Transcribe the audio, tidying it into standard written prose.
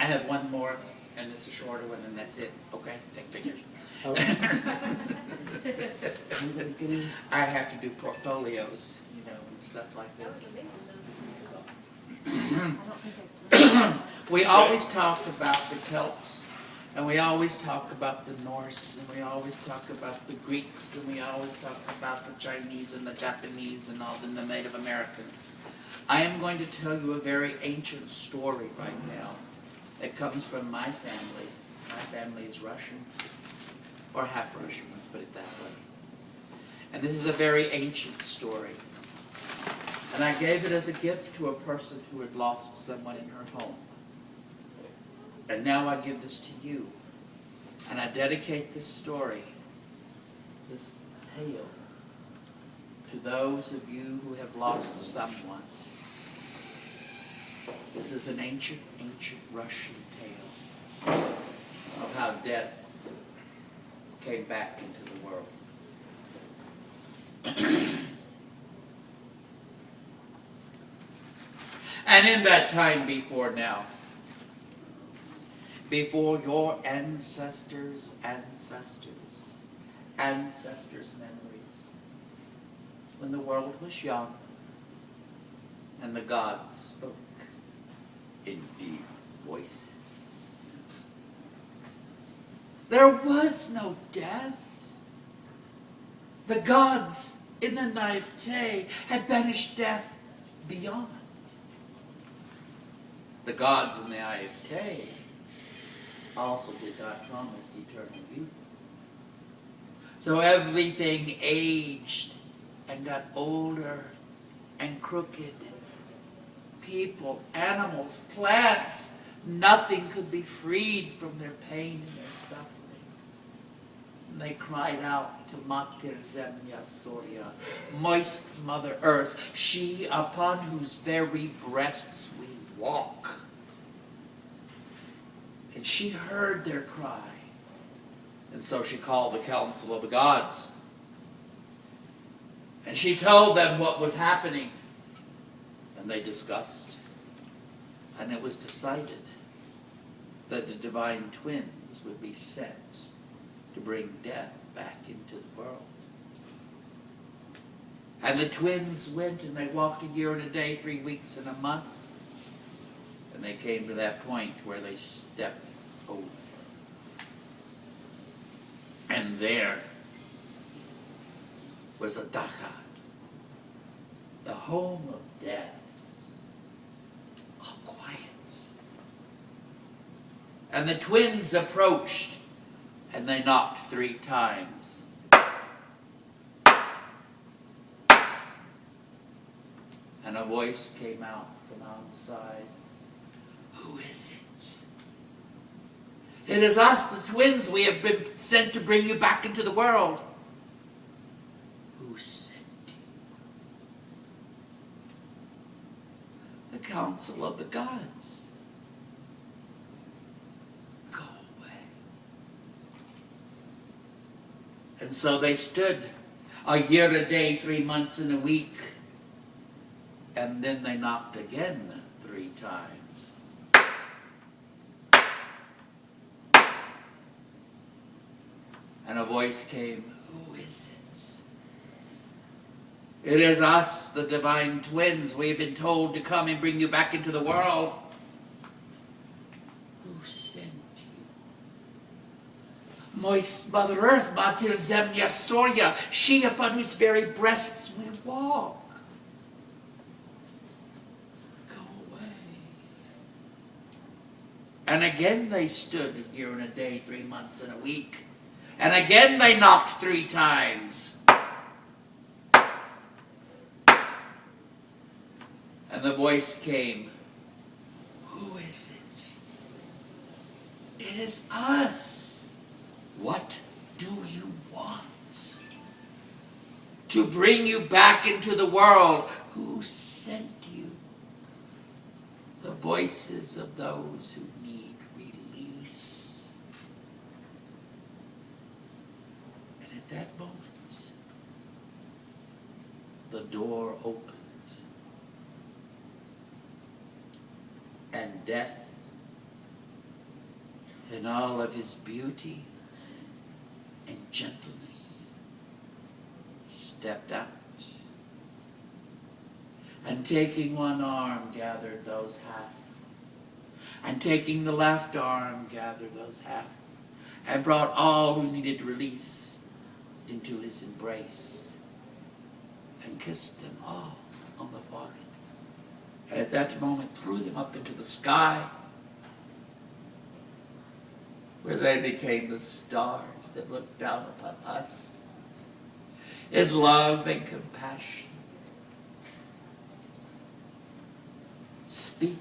I have one more, and it's a shorter one, and that's it. Okay, take pictures. I have to do portfolios, you know, and stuff like this. We always talk about the Celts, and we always talk about the Norse, and we always talk about the Greeks, and we always talk about the Chinese and the Japanese and all the Native Americans. I am going to tell you a very ancient story right now that comes from my family. My family is Russian, or half Russian, let's put it that way. And this is a very ancient story. And I gave it as a gift to a person who had lost someone in her home. And now I give this to you. And I dedicate this story, this tale, to those of you who have lost someone. This is an ancient, ancient Russian tale of how death came back into the world. And in that time before now, before your ancestors' memories, when the world was young and the gods spoke in deep voices, there was no death. The gods in the naivete had banished death beyond. The gods in the naivete also did not promise eternal youth. So everything aged and got older and crooked. People, animals, plants, nothing could be freed from their pain and their suffering. And they cried out to Mater Zemlya Soria, moist Mother Earth, she upon whose very breasts we walk. And she heard their cry. And so she called the council of the gods. And she told them what was happening. And they discussed. And it was decided that the divine twins would be sent to bring death back into the world. And the twins went and they walked a year and a day, 3 weeks and a month. And they came to that point where they stepped over. And there was the Dacha, the home of death. All quiet. And the twins approached and they knocked 3 times. And a voice came out from outside. Who is it? It is us, the twins. We have been sent to bring you back into the world. Who sent you? The council of the gods. Go away. And so they stood a year, a day, 3 months, and a week. And then they knocked again 3 times. And a voice came, who is it? It is us, the divine twins. We have been told to come and bring you back into the world. Who sent you? Moist Mother Earth, Mater Zemlya Soria, she upon whose very breasts we walk. Go away. And again they stood a year and a day, 3 months and a week. And again they knocked 3 times. And the voice came, who is it? It is us. What do you want? To bring you back into the world. Who sent you? The voices of those who need release. And at that moment, the door opened. And death in all of his beauty and gentleness, stepped out, and taking one arm gathered those half, and taking the left arm gathered those half, and brought all who needed release into his embrace, and kissed them all on the forehead, and at that moment threw them up into the sky, where they became the stars that looked down upon us in love and compassion. Speak